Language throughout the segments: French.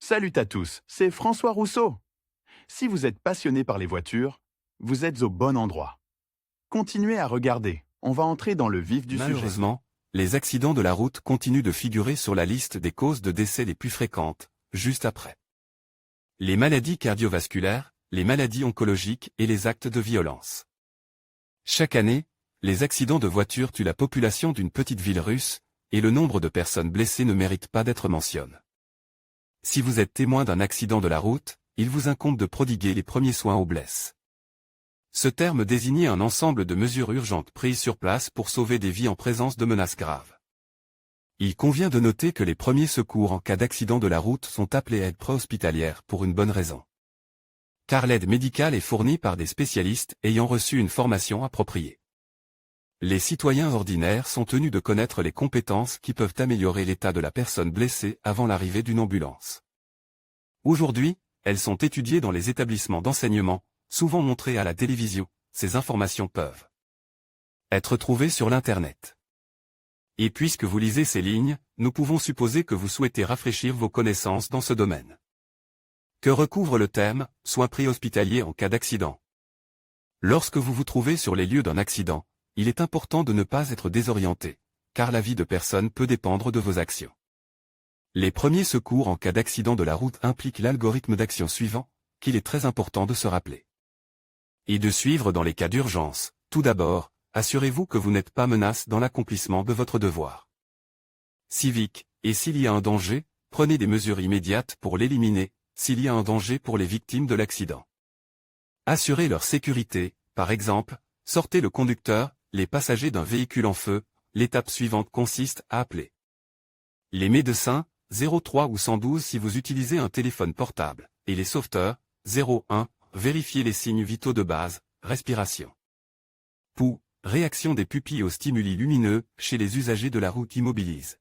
Salut à tous, c'est François Rousseau. Si vous êtes passionné par les voitures, vous êtes au bon endroit. Continuez à regarder, on va entrer dans le vif du sujet. Malheureusement, les accidents de la route continuent de figurer sur la liste des causes de décès les plus fréquentes, juste après les maladies cardiovasculaires, les maladies oncologiques et les actes de violence. Chaque année, les accidents de voiture tuent la population d'une petite ville russe, et le nombre de personnes blessées ne mérite pas d'être mentionné. Si vous êtes témoin d'un accident de la route, il vous incombe de prodiguer les premiers soins aux blessés. Ce terme désignait un ensemble de mesures urgentes prises sur place pour sauver des vies en présence de menaces graves. Il convient de noter que les premiers secours en cas d'accident de la route sont appelés aide préhospitalière pour une bonne raison. Car l'aide médicale est fournie par des spécialistes ayant reçu une formation appropriée. Les citoyens ordinaires sont tenus de connaître les compétences qui peuvent améliorer l'état de la personne blessée avant l'arrivée d'une ambulance. Aujourd'hui, elles sont étudiées dans les établissements d'enseignement, souvent montrées à la télévision. Ces informations peuvent être trouvées sur l'Internet. Et puisque vous lisez ces lignes, nous pouvons supposer que vous souhaitez rafraîchir vos connaissances dans ce domaine. Que recouvre le thème « Soins préhospitaliers en cas d'accident ». Lorsque vous vous trouvez sur les lieux d'un accident, il est important de ne pas être désorienté, car la vie de personne peut dépendre de vos actions. Les premiers secours en cas d'accident de la route impliquent l'algorithme d'action suivant, qu'il est très important de se rappeler. Et de suivre dans les cas d'urgence. Tout d'abord, assurez-vous que vous n'êtes pas menace dans l'accomplissement de votre devoir civique, et s'il y a un danger, prenez des mesures immédiates pour l'éliminer, s'il y a un danger pour les victimes de l'accident. Assurez leur sécurité, par exemple, sortez le conducteur, les passagers d'un véhicule en feu. L'étape suivante consiste à appeler les médecins, 03 ou 112 si vous utilisez un téléphone portable, et les sauveteurs, 01, vérifiez les signes vitaux de base, respiration, pouls, réaction des pupilles aux stimuli lumineux, chez les usagers de la route immobilise.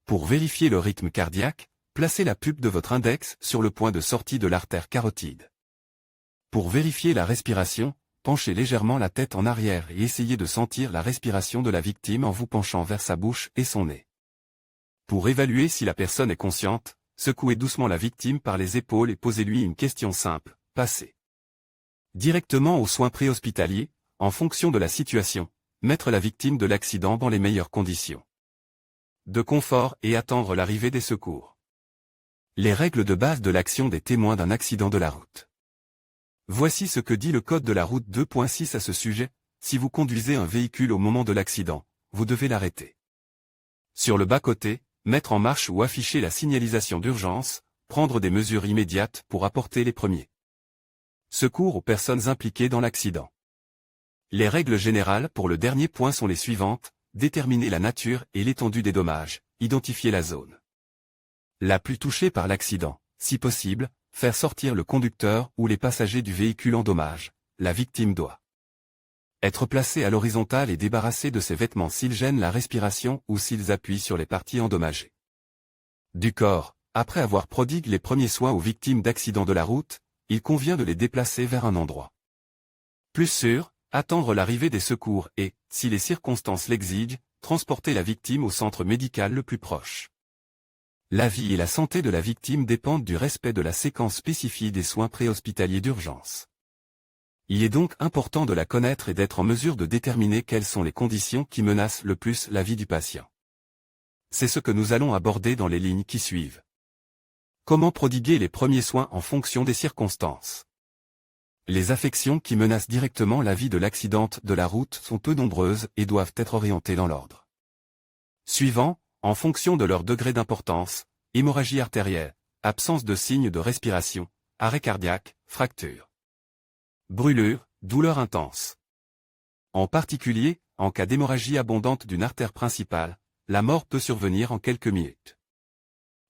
Pour vérifier le rythme cardiaque, placez la pupe de votre index sur le point de sortie de l'artère carotide. Pour vérifier la respiration, penchez légèrement la tête en arrière et essayez de sentir la respiration de la victime en vous penchant vers sa bouche et son nez. Pour évaluer si la personne est consciente, secouez doucement la victime par les épaules et posez-lui une question simple, passez directement aux soins préhospitaliers, en fonction de la situation, mettre la victime de l'accident dans les meilleures conditions de confort et attendre l'arrivée des secours. Les règles de base de l'action des témoins d'un accident de la route. Voici ce que dit le code de la route 2.6 à ce sujet. Si vous conduisez un véhicule au moment de l'accident, vous devez l'arrêter. Sur le bas-côté, mettre en marche ou afficher la signalisation d'urgence, prendre des mesures immédiates pour apporter les premiers secours aux personnes impliquées dans l'accident. Les règles générales pour le dernier point sont les suivantes: déterminer la nature et l'étendue des dommages, identifier la zone la plus touchée par l'accident, si possible, faire sortir le conducteur ou les passagers du véhicule en dommage. La victime doit être placée à l'horizontale et débarrassée de ses vêtements s'ils gênent la respiration ou s'ils appuient sur les parties endommagées du corps. Après avoir prodigué les premiers soins aux victimes d'accidents de la route, il convient de les déplacer vers un endroit plus sûr, attendre l'arrivée des secours et, si les circonstances l'exigent, transporter la victime au centre médical le plus proche. La vie et la santé de la victime dépendent du respect de la séquence spécifiée des soins préhospitaliers d'urgence. Il est donc important de la connaître et d'être en mesure de déterminer quelles sont les conditions qui menacent le plus la vie du patient. C'est ce que nous allons aborder dans les lignes qui suivent. Comment prodiguer les premiers soins en fonction des circonstances? Les affections qui menacent directement la vie de l'accidente de la route sont peu nombreuses et doivent être orientées dans l'ordre suivant, en fonction de leur degré d'importance: hémorragie artérielle, absence de signes de respiration, arrêt cardiaque, fracture, brûlure, douleur intense. En particulier, en cas d'hémorragie abondante d'une artère principale, la mort peut survenir en quelques minutes.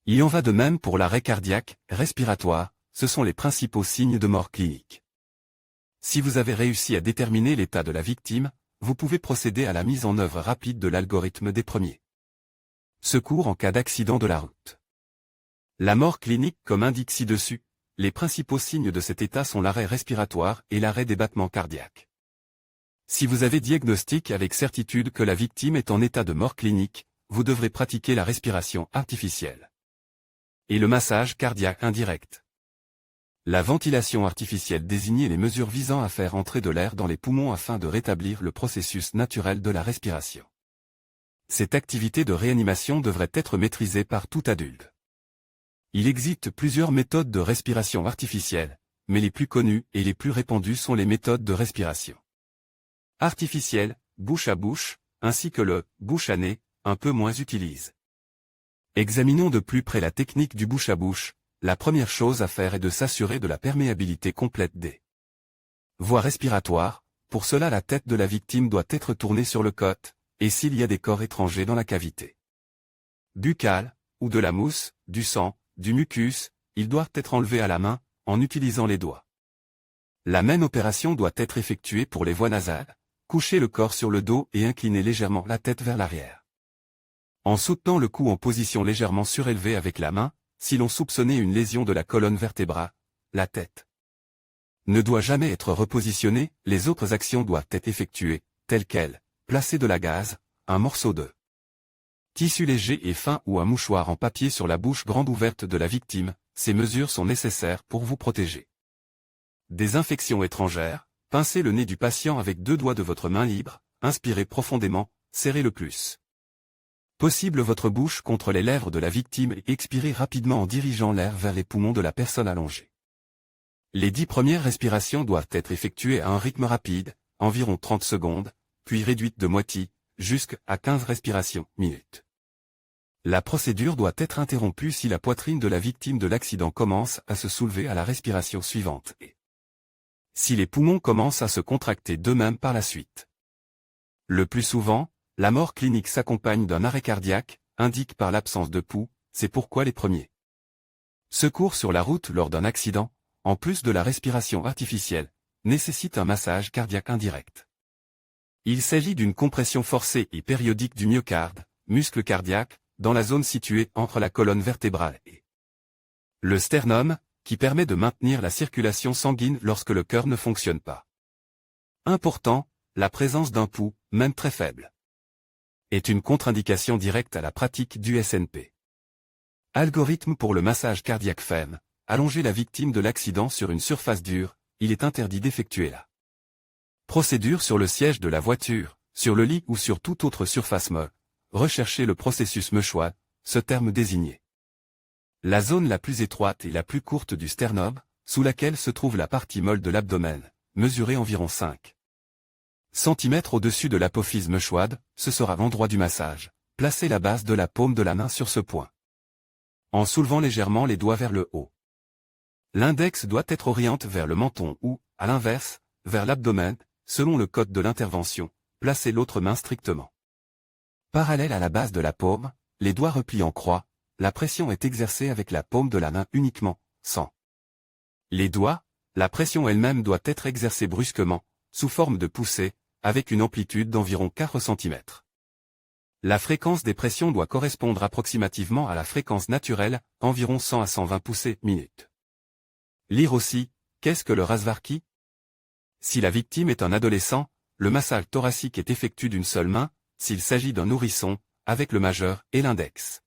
Il en va de même pour l'arrêt cardiaque, respiratoire, ce sont les principaux signes de mort clinique. Si vous avez réussi à déterminer l'état de la victime, vous pouvez procéder à la mise en œuvre rapide de l'algorithme des premiers secours en cas d'accident de la route. La mort clinique comme indique ci-dessus, les principaux signes de cet état sont l'arrêt respiratoire et l'arrêt des battements cardiaques. Si vous avez diagnostic avec certitude que la victime est en état de mort clinique, vous devrez pratiquer la respiration artificielle. et le massage cardiaque indirect. La ventilation artificielle désigne les mesures visant à faire entrer de l'air dans les poumons afin de rétablir le processus naturel de la respiration. Cette activité de réanimation devrait être maîtrisée par tout adulte. Il existe plusieurs méthodes de respiration artificielle, mais les plus connues et les plus répandues sont les méthodes de respiration artificielle, bouche à bouche, ainsi que le bouche à nez, un peu moins utilisé. Examinons de plus près la technique du bouche à bouche. La première chose à faire est de s'assurer de la perméabilité complète des voies respiratoires. Pour cela, la tête de la victime doit être tournée sur le côte, et s'il y a des corps étrangers dans la cavité buccale, ou de la mousse, du sang, du mucus, ils doivent être enlevés à la main, en utilisant les doigts. La même opération doit être effectuée pour les voies nasales. Coucher le corps sur le dos et incliner légèrement la tête vers l'arrière. En soutenant le cou en position légèrement surélevée avec la main, si l'on soupçonnait une lésion de la colonne vertébrale, la tête ne doit jamais être repositionnée, les autres actions doivent être effectuées, telles qu'elles, placer de la gaze, un morceau de tissu léger et fin ou un mouchoir en papier sur la bouche grande ouverte de la victime, ces mesures sont nécessaires pour vous protéger des infections étrangères. Pincez le nez du patient avec 2 doigts de votre main libre, inspirez profondément, serrez le plus possible votre bouche contre les lèvres de la victime et expirez rapidement en dirigeant l'air vers les poumons de la personne allongée. Les 10 premières respirations doivent être effectuées à un rythme rapide, environ 30 secondes, puis réduites de moitié, jusqu'à 15 respirations minutes. La procédure doit être interrompue si la poitrine de la victime de l'accident commence à se soulever à la respiration suivante et si les poumons commencent à se contracter d'eux-mêmes par la suite. Le plus souvent, la mort clinique s'accompagne d'un arrêt cardiaque, indique par l'absence de pouls, c'est pourquoi les premiers secours sur la route lors d'un accident, en plus de la respiration artificielle, nécessitent un massage cardiaque indirect. Il s'agit d'une compression forcée et périodique du myocarde, muscle cardiaque, dans la zone située entre la colonne vertébrale et le sternum, qui permet de maintenir la circulation sanguine lorsque le cœur ne fonctionne pas. Important, la présence d'un pouls, même très faible, est une contre-indication directe à la pratique du SNP. Algorithme pour le massage cardiaque ferme. Allonger la victime de l'accident sur une surface dure, il est interdit d'effectuer la procédure sur le siège de la voiture, sur le lit ou sur toute autre surface molle. Recherchez le processus meuchoid, ce terme désigné la zone la plus étroite et la plus courte du sternum, sous laquelle se trouve la partie molle de l'abdomen, mesurée environ 5 cm au-dessus de l'apophyse meuchoide, ce sera l'endroit du massage. Placez la base de la paume de la main sur ce point, en soulevant légèrement les doigts vers le haut. L'index doit être orienté vers le menton ou, à l'inverse, vers l'abdomen, selon le code de l'intervention. Placez l'autre main strictement parallèle à la base de la paume, les doigts repliés en croix. La pression est exercée avec la paume de la main uniquement, sans les doigts. La pression elle-même doit être exercée brusquement, sous forme de poussée, avec une amplitude d'environ 4 cm. La fréquence des pressions doit correspondre approximativement à la fréquence naturelle, environ 100 à 120 poussées minutes. Lire aussi, qu'est-ce que le Razvarki? Si la victime est un adolescent, le massage thoracique est effectué d'une seule main, s'il s'agit d'un nourrisson, avec le majeur et l'index.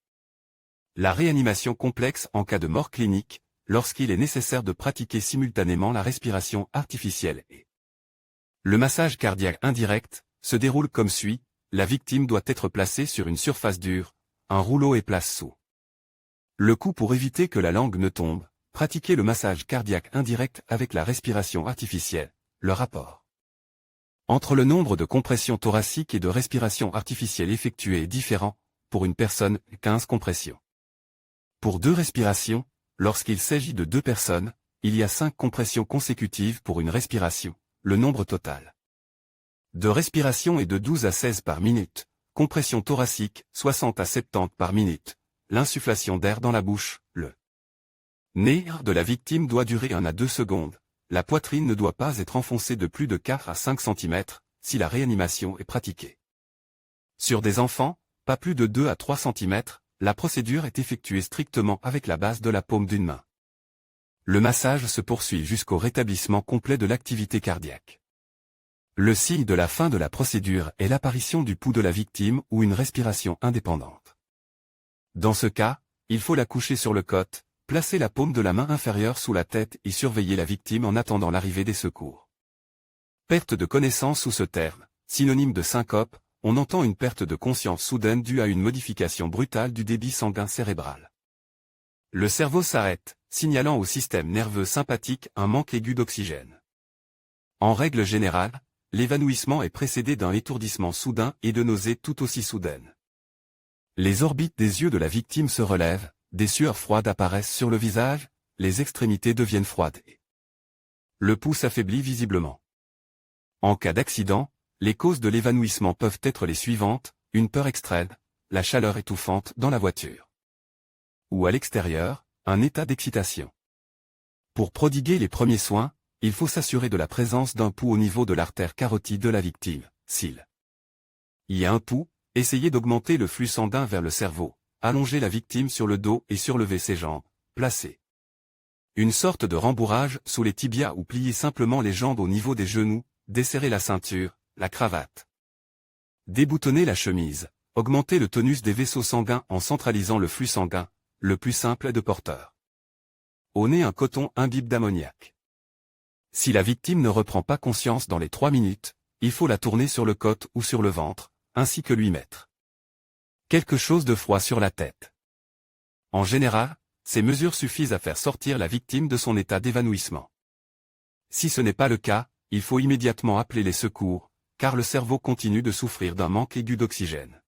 La réanimation complexe en cas de mort clinique, lorsqu'il est nécessaire de pratiquer simultanément la respiration artificielle et le massage cardiaque indirect, se déroule comme suit. La victime doit être placée sur une surface dure, un rouleau est placé sous le cou pour éviter que la langue ne tombe. Pratiquez le massage cardiaque indirect avec la respiration artificielle. Le rapport entre le nombre de compressions thoraciques et de respiration artificielle effectuées est différent. Pour une personne, 15 compressions. Pour 2 respirations, lorsqu'il s'agit de 2 personnes, il y a 5 compressions consécutives pour une respiration. Le nombre total de respiration est de 12 à 16 par minute. Compression thoracique, 60 à 70 par minute. L'insufflation d'air dans la bouche, le nez de la victime doit durer 1 à 2 secondes. La poitrine ne doit pas être enfoncée de plus de 4 à 5 cm, si la réanimation est pratiquée sur des enfants, pas plus de 2 à 3 cm, la procédure est effectuée strictement avec la base de la paume d'une main. Le massage se poursuit jusqu'au rétablissement complet de l'activité cardiaque. Le signe de la fin de la procédure est l'apparition du pouls de la victime ou une respiration indépendante. Dans ce cas, Il faut la coucher sur le côte, placer la paume de la main inférieure sous la tête et surveiller la victime en attendant l'arrivée des secours. Perte de connaissance sous ce terme, synonyme de syncope, on entend une perte de conscience soudaine due à une modification brutale du débit sanguin cérébral. Le cerveau s'arrête, signalant au système nerveux sympathique un manque aigu d'oxygène. En règle générale, l'évanouissement est précédé d'un étourdissement soudain et de nausées tout aussi soudaines. Les orbites des yeux de la victime se relèvent, des sueurs froides apparaissent sur le visage, les extrémités deviennent froides et le pouls s'affaiblit visiblement. En cas d'accident, les causes de l'évanouissement peuvent être les suivantes, une peur extrême, la chaleur étouffante dans la voiture. Ou à l'extérieur, un état d'excitation. Pour prodiguer les premiers soins, il faut s'assurer de la présence d'un pouls au niveau de l'artère carotide de la victime, s'il y a un pouls, essayez d'augmenter le flux sanguin vers le cerveau, allonger la victime sur le dos et surlever ses jambes, placer une sorte de rembourrage sous les tibias ou plier simplement les jambes au niveau des genoux, desserrer la ceinture, la cravate. Déboutonner la chemise, augmenter le tonus des vaisseaux sanguins en centralisant le flux sanguin, le plus simple de porteur. Au nez un coton imbibe d'ammoniac. Si la victime ne reprend pas conscience dans les 3 minutes, il faut la tourner sur le côte ou sur le ventre, ainsi que lui mettre quelque chose de froid sur la tête. En général, ces mesures suffisent à faire sortir la victime de son état d'évanouissement. Si ce n'est pas le cas, il faut immédiatement appeler les secours, car le cerveau continue de souffrir d'un manque aigu d'oxygène.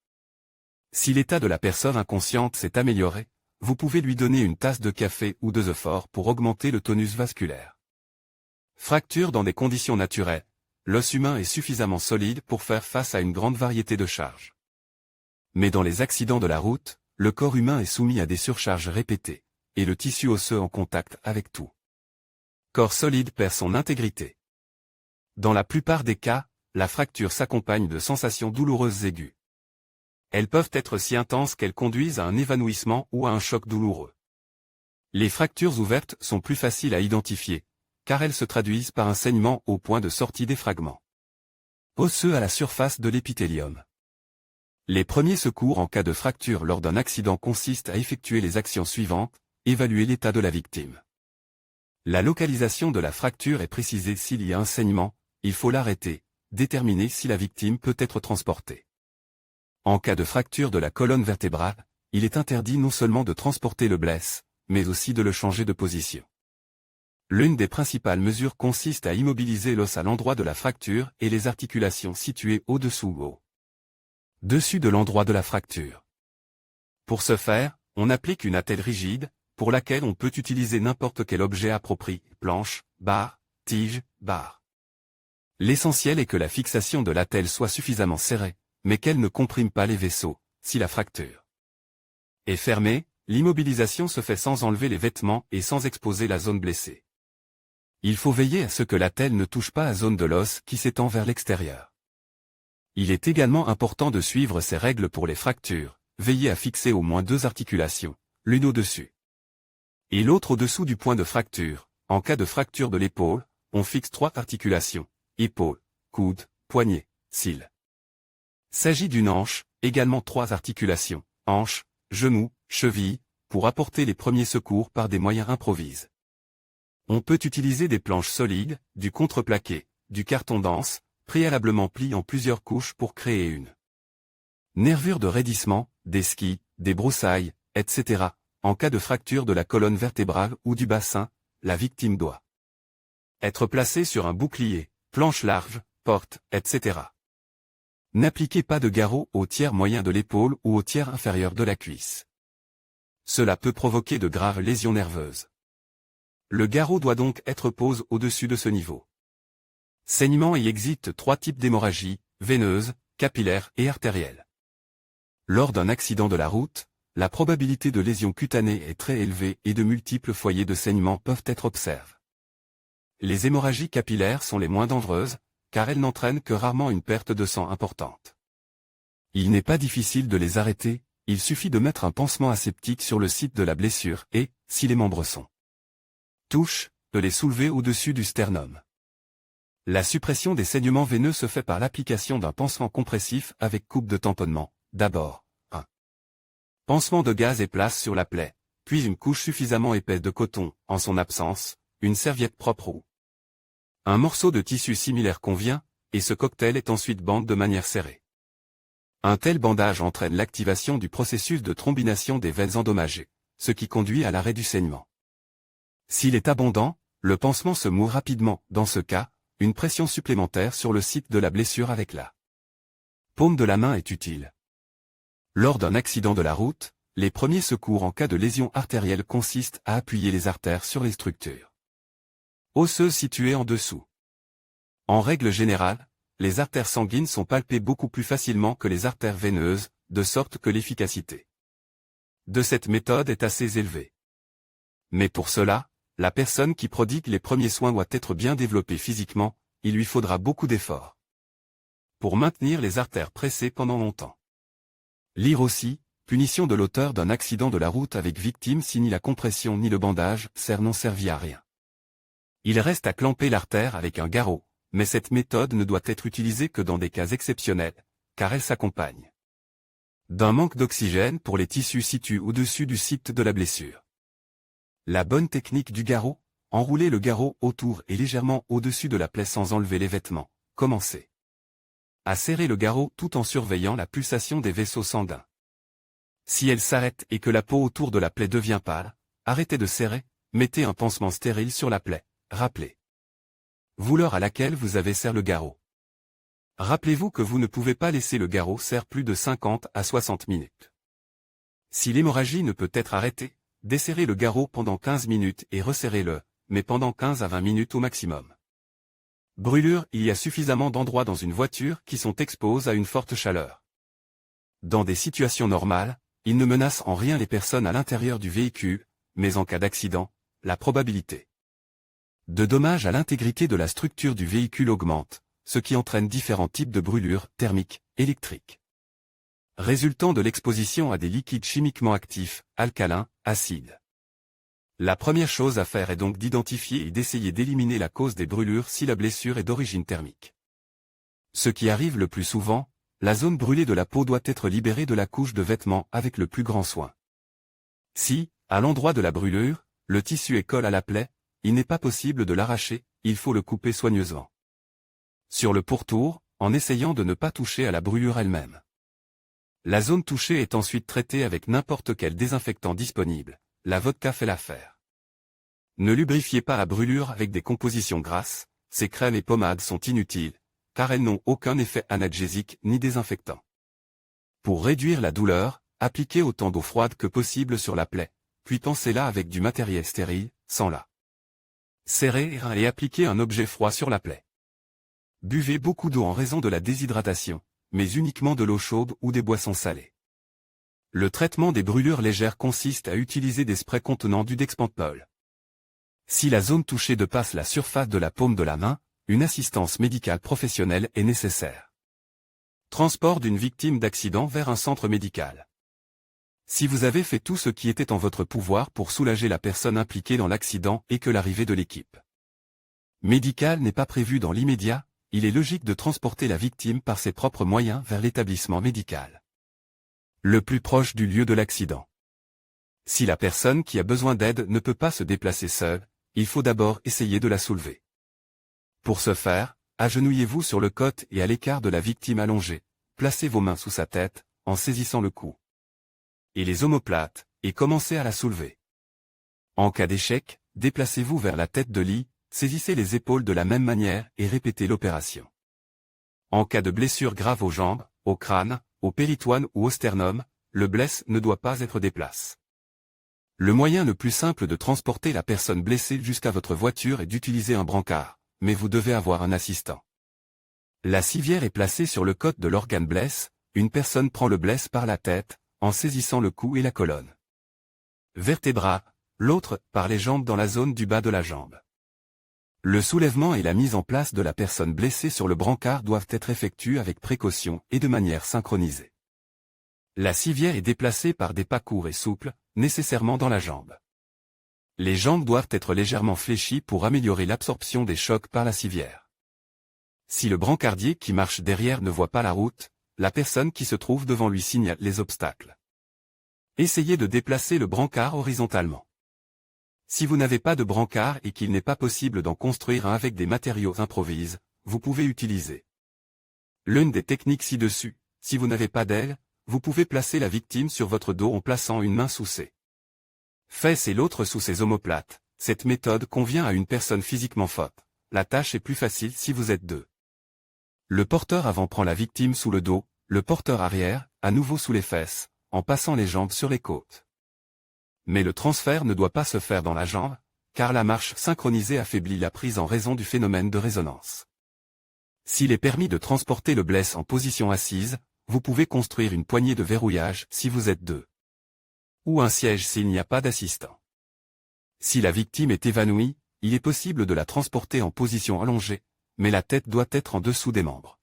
Si l'état de la personne inconsciente s'est amélioré, vous pouvez lui donner une tasse de café ou de fort pour augmenter le tonus vasculaire. Fracture dans des conditions naturelles, l'os humain est suffisamment solide pour faire face à une grande variété de charges. Mais dans les accidents de la route, le corps humain est soumis à des surcharges répétées, et le tissu osseux en contact avec tout corps solide perd son intégrité. Dans la plupart des cas, la fracture s'accompagne de sensations douloureuses aiguës. Elles peuvent être si intenses qu'elles conduisent à un évanouissement ou à un choc douloureux. Les fractures ouvertes sont plus faciles à identifier, car elles se traduisent par un saignement au point de sortie des fragments osseux à la surface de l'épithélium. Les premiers secours en cas de fracture lors d'un accident consistent à effectuer les actions suivantes, évaluer l'état de la victime. La localisation de la fracture est précisée s'il y a un saignement, il faut l'arrêter, déterminer si la victime peut être transportée. En cas de fracture de la colonne vertébrale, il est interdit non seulement de transporter le blesse, mais aussi de le changer de position. L'une des principales mesures consiste à immobiliser l'os à l'endroit de la fracture et les articulations situées au-dessous ou au-dessus de l'endroit de la fracture. Pour ce faire, on applique une attelle rigide, pour laquelle on peut utiliser n'importe quel objet approprié, planche, barre, tige, barre. L'essentiel est que la fixation de l'attelle soit suffisamment serrée, mais qu'elle ne comprime pas les vaisseaux, si la fracture est fermée, l'immobilisation se fait sans enlever les vêtements et sans exposer la zone blessée. Il faut veiller à ce que l'attelle ne touche pas la zone de l'os qui s'étend vers l'extérieur. Il est également important de suivre ces règles pour les fractures, veiller à fixer au moins 2 articulations, l'une au-dessus et l'autre au-dessous du point de fracture. En cas de fracture de l'épaule, on fixe 3 articulations, épaule, coude, poignet, cils. S'agit d'une hanche, également 3 articulations, hanche, genou, cheville, pour apporter les premiers secours par des moyens improvisés. On peut utiliser des planches solides, du contreplaqué, du carton dense, préalablement plié en plusieurs couches pour créer une nervure de raidissement, des skis, des broussailles, etc. En cas de fracture de la colonne vertébrale ou du bassin, la victime doit être placée sur un bouclier, planche large, porte, etc. N'appliquez pas de garrot au tiers moyen de l'épaule ou au tiers inférieur de la cuisse. Cela peut provoquer de graves lésions nerveuses. Le garrot doit donc être posé au-dessus de ce niveau. Saignement et existe 3 types d'hémorragie, veineuse, capillaire et artérielle. Lors d'un accident de la route, la probabilité de lésion cutanée est très élevée et de multiples foyers de saignement peuvent être observés. Les hémorragies capillaires sont les moins dangereuses, car elles n'entraînent que rarement une perte de sang importante. Il n'est pas difficile de les arrêter, il suffit de mettre un pansement aseptique sur le site de la blessure et, si les membres sont touches, de les soulever au-dessus du sternum. La suppression des saignements veineux se fait par l'application d'un pansement compressif avec coupe de tamponnement, d'abord. Pansement de gaz et place sur la plaie, puis une couche suffisamment épaisse de coton, en son absence, une serviette propre ou un morceau de tissu similaire convient, et ce cocktail est ensuite bandé de manière serrée. Un tel bandage entraîne l'activation du processus de thrombination des veines endommagées, ce qui conduit à l'arrêt du saignement. S'il est abondant, le pansement se moue rapidement, dans ce cas, une pression supplémentaire sur le site de la blessure avec la paume de la main est utile. Lors d'un accident de la route, les premiers secours en cas de lésion artérielle consistent à appuyer les artères sur les structures osseuses situées en dessous. En règle générale, les artères sanguines sont palpées beaucoup plus facilement que les artères veineuses, de sorte que l'efficacité de cette méthode est assez élevée. Mais pour cela, la personne qui prodigue les premiers soins doit être bien développée physiquement, il lui faudra beaucoup d'efforts pour maintenir les artères pressées pendant longtemps. Lire aussi, punition de l'auteur d'un accident de la route avec victime si ni la compression ni le bandage n'ont servi à rien. Il reste à clamper l'artère avec un garrot, mais cette méthode ne doit être utilisée que dans des cas exceptionnels, car elle s'accompagne d'un manque d'oxygène pour les tissus situés au-dessus du site de la blessure. La bonne technique du garrot, enrouler le garrot autour et légèrement au-dessus de la plaie sans enlever les vêtements, commencez à serrer le garrot tout en surveillant la pulsation des vaisseaux sanguins. Si elle s'arrête et que la peau autour de la plaie devient pâle, arrêtez de serrer, mettez un pansement stérile sur la plaie, rappelez vous l'heure à laquelle vous avez serré le garrot. Rappelez-vous que vous ne pouvez pas laisser le garrot serrer plus de 50 à 60 minutes. Si l'hémorragie ne peut être arrêtée, desserrez le garrot pendant 15 minutes et resserrez-le, mais pendant 15 à 20 minutes au maximum. Brûlure, il y a suffisamment d'endroits dans une voiture qui sont exposés à une forte chaleur. Dans des situations normales, il ne menace en rien les personnes à l'intérieur du véhicule, mais en cas d'accident, la probabilité de dommages à l'intégrité de la structure du véhicule augmente, ce qui entraîne différents types de brûlures thermiques, électriques, résultant de l'exposition à des liquides chimiquement actifs, alcalins, acides. La première chose à faire est donc d'identifier et d'essayer d'éliminer la cause des brûlures si la blessure est d'origine thermique. Ce qui arrive le plus souvent, la zone brûlée de la peau doit être libérée de la couche de vêtements avec le plus grand soin. Si, à l'endroit de la brûlure, le tissu est collé à la plaie, il n'est pas possible de l'arracher, il faut le couper soigneusement. Sur le pourtour, en essayant de ne pas toucher à la brûlure elle-même. La zone touchée est ensuite traitée avec n'importe quel désinfectant disponible, la vodka fait l'affaire. Ne lubrifiez pas la brûlure avec des compositions grasses, ces crèmes et pommades sont inutiles, car elles n'ont aucun effet analgésique ni désinfectant. Pour réduire la douleur, appliquez autant d'eau froide que possible sur la plaie, puis pansez-la avec du matériel stérile, sans la serrer et appliquez un objet froid sur la plaie. Buvez beaucoup d'eau en raison de la déshydratation, mais uniquement de l'eau chaude ou des boissons salées. Le traitement des brûlures légères consiste à utiliser des sprays contenant du Dexpantol. Si la zone touchée dépasse la surface de la paume de la main, une assistance médicale professionnelle est nécessaire. Transport d'une victime d'accident vers un centre médical. Si vous avez fait tout ce qui était en votre pouvoir pour soulager la personne impliquée dans l'accident et que l'arrivée de l'équipe médicale n'est pas prévue dans l'immédiat, il est logique de transporter la victime par ses propres moyens vers l'établissement médical le plus proche du lieu de l'accident. Si la personne qui a besoin d'aide ne peut pas se déplacer seule, il faut d'abord essayer de la soulever. Pour ce faire, agenouillez-vous sur le côté et à l'écart de la victime allongée, placez vos mains sous sa tête, en saisissant le cou et les omoplates, et commencez à la soulever. En cas d'échec, déplacez-vous vers la tête de lit, saisissez les épaules de la même manière et répétez l'opération. En cas de blessure grave aux jambes, au crâne, au péritoine ou au sternum, le blesse ne doit pas être déplacé. Le moyen le plus simple de transporter la personne blessée jusqu'à votre voiture est d'utiliser un brancard, mais vous devez avoir un assistant. La civière est placée sur le côté de l'organe blesse, une personne prend le blesse par la tête, en saisissant le cou et la colonne vertébrale, l'autre par les jambes dans la zone du bas de la jambe. Le soulèvement et la mise en place de la personne blessée sur le brancard doivent être effectués avec précaution et de manière synchronisée. La civière est déplacée par des pas courts et souples, nécessairement dans la jambe. Les jambes doivent être légèrement fléchies pour améliorer l'absorption des chocs par la civière. Si le brancardier qui marche derrière ne voit pas la route, la personne qui se trouve devant lui signale les obstacles. Essayez de déplacer le brancard horizontalement. Si vous n'avez pas de brancard et qu'il n'est pas possible d'en construire un avec des matériaux improvisés, vous pouvez utiliser l'une des techniques ci-dessus. Si vous n'avez pas d'aile, vous pouvez placer la victime sur votre dos en plaçant une main sous ses fesses et l'autre sous ses omoplates. Cette méthode convient à une personne physiquement forte. La tâche est plus facile si vous êtes deux. Le porteur avant prend la victime sous le dos, le porteur arrière, à nouveau sous les fesses, en passant les jambes sur les côtes. Mais le transfert ne doit pas se faire dans la jambe, car la marche synchronisée affaiblit la prise en raison du phénomène de résonance. S'il est permis de transporter le blesse en position assise, vous pouvez construire une poignée de verrouillage si vous êtes deux. Ou un siège s'il n'y a pas d'assistant. Si la victime est évanouie, il est possible de la transporter en position allongée, mais la tête doit être en dessous des membres.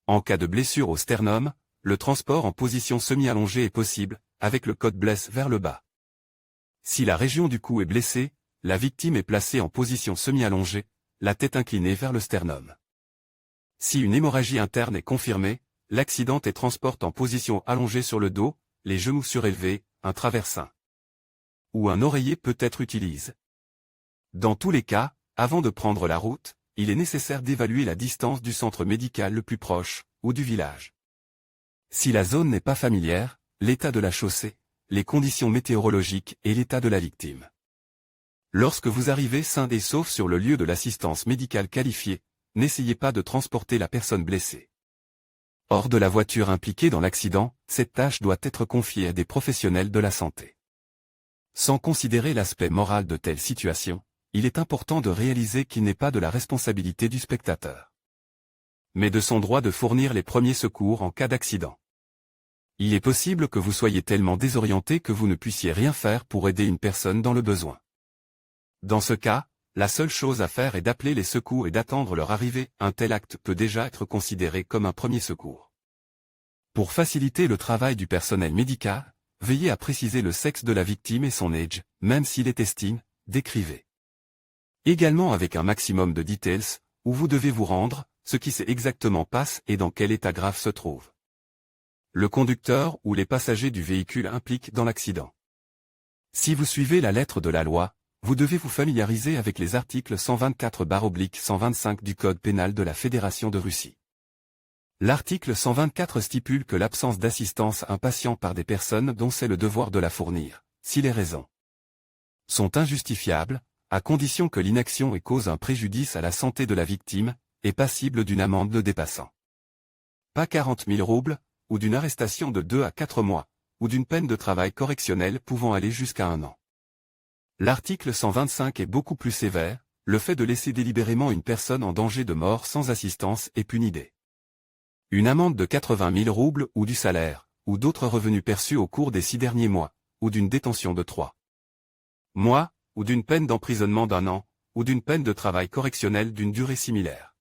En cas de blessure au sternum, le transport en position semi-allongée est possible, avec le code blesse vers le bas. Si la région du cou est blessée, la victime est placée en position semi-allongée, la tête inclinée vers le sternum. Si une hémorragie interne est confirmée, l'accident est transporté en position allongée sur le dos, les genoux surélevés, un traversin ou un oreiller peut être utilisé. Dans tous les cas, avant de prendre la route, il est nécessaire d'évaluer la distance du centre médical le plus proche, ou du village. Si la zone n'est pas familière, l'état de la chaussée, les conditions météorologiques et l'état de la victime. Lorsque vous arrivez sain et sauf sur le lieu de l'assistance médicale qualifiée, n'essayez pas de transporter la personne blessée hors de la voiture impliquée dans l'accident. Cette tâche doit être confiée à des professionnels de la santé. Sans considérer l'aspect moral de telle situation, il est important de réaliser qu'il n'est pas de la responsabilité du spectateur, mais de son droit de fournir les premiers secours en cas d'accident. Il est possible que vous soyez tellement désorienté que vous ne puissiez rien faire pour aider une personne dans le besoin. Dans ce cas, la seule chose à faire est d'appeler les secours et d'attendre leur arrivée. Un tel acte peut déjà être considéré comme un premier secours. Pour faciliter le travail du personnel médical, veillez à préciser le sexe de la victime et son âge, même s'il est estime, décrivez. Également avec un maximum de details, où vous devez vous rendre, ce qui s'est exactement passe et dans quel état grave se trouve le conducteur ou les passagers du véhicule impliqués dans l'accident. Si vous suivez la lettre de la loi, vous devez vous familiariser avec les articles 124/125 du Code pénal de la Fédération de Russie. L'article 124 stipule que l'absence d'assistance à un patient par des personnes dont c'est le devoir de la fournir, si les raisons sont injustifiables, à condition que l'inaction ait cause un préjudice à la santé de la victime, est passible d'une amende le dépassant pas 40 000 roubles, ou d'une arrestation de 2 à 4 mois, ou d'une peine de travail correctionnel pouvant aller jusqu'à 1 an. L'article 125 est beaucoup plus sévère, le fait de laisser délibérément une personne en danger de mort sans assistance est puni d'une amende de 80 000 roubles ou du salaire, ou d'autres revenus perçus au cours des 6 derniers mois, ou d'une détention de 3 mois, ou d'une peine d'emprisonnement d'1 an, ou d'une peine de travail correctionnel d'une durée similaire.